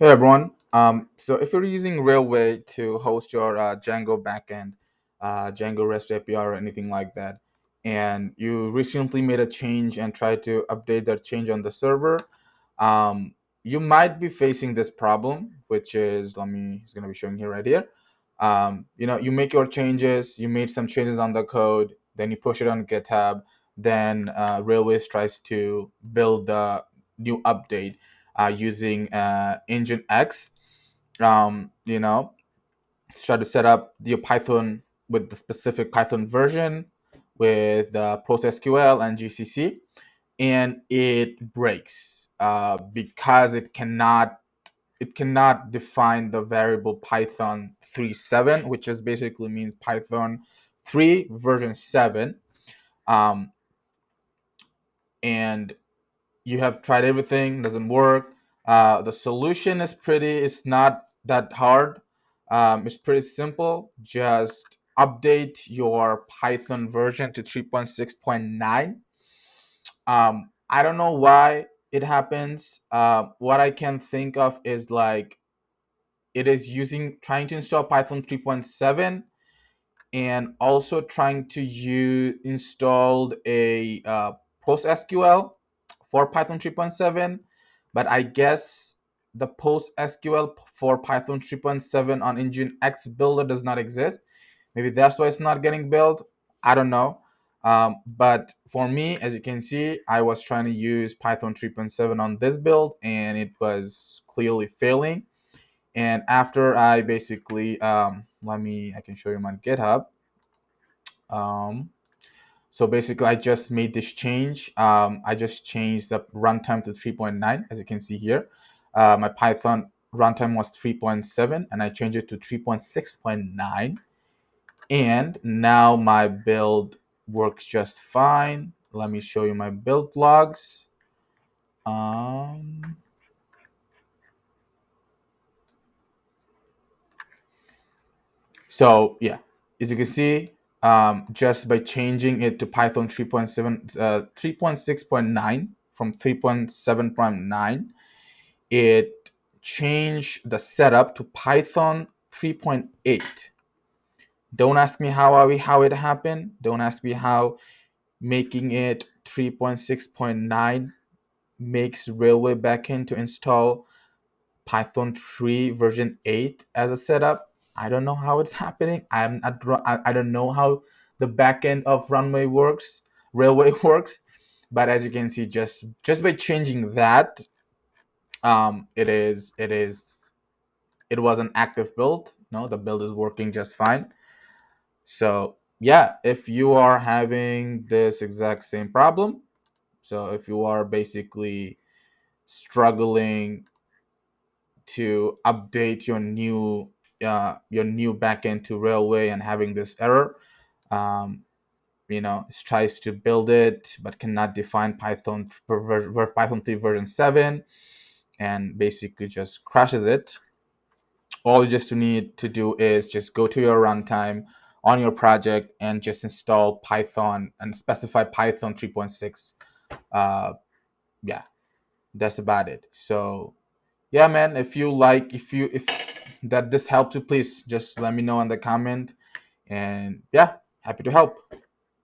Hey everyone. So if you're using Railway to host your Django backend, Django REST API or anything like that, and you recently made a change and tried to update that change on the server, um, you might be facing this problem, which is it's gonna be showing here right here. You make your changes, you made some changes on the code, then you push it on GitHub, then Railways tries to build the new update using Nginx. Um, you know, Try to set up your Python with the specific Python version with PostgreSQL and GCC, and it breaks because it cannot define the variable Python 3.7, which is basically means Python 3 version 7. Um, and you have tried everything, doesn't work. The solution is not that hard. It's pretty simple. Just update your Python version to 3.6.9. I don't know why it happens. What I can think of is like it is trying to install Python 3.7 and also trying to installed a PostgreSQL for Python 3.7, but I guess the PostgreSQL for Python 3.7 on Nginx builder does not exist. Maybe that's why it's not getting built. I don't know. But for me, as you can see, I was trying to use Python 3.7 on this build, and it was clearly failing. And after I basically, I can show you my GitHub. Um, so basically, I just made this change. I just changed the runtime to 3.9, as you can see here. My Python runtime was 3.7, and I changed it to 3.6.9. And now my build works just fine. Let me show you my build logs. Um, So yeah, as you can see, just by changing it to Python 3.6.9 from 3.7.9, it changed the setup to Python 3.8. Don't ask me how it happened. Don't ask me how making it 3.6.9 makes Railway backend to install Python 3 version 8 as a setup. I don't know how it's happening. I don't know how the backend of Railway works. But as you can see, just by changing that, it was an active build. No, the build is working just fine. So yeah, if you are having this exact same problem, so if you are basically struggling to update your new backend to Railway and having this error. Um, it tries to build it but cannot define Python 3 version 7 and basically just crashes it. All you just need to do is just go to your runtime on your project and just install Python and specify Python 3.6. Yeah, that's about it. So yeah, man, if that this helped you, please just let me know in the comment. And yeah, happy to help.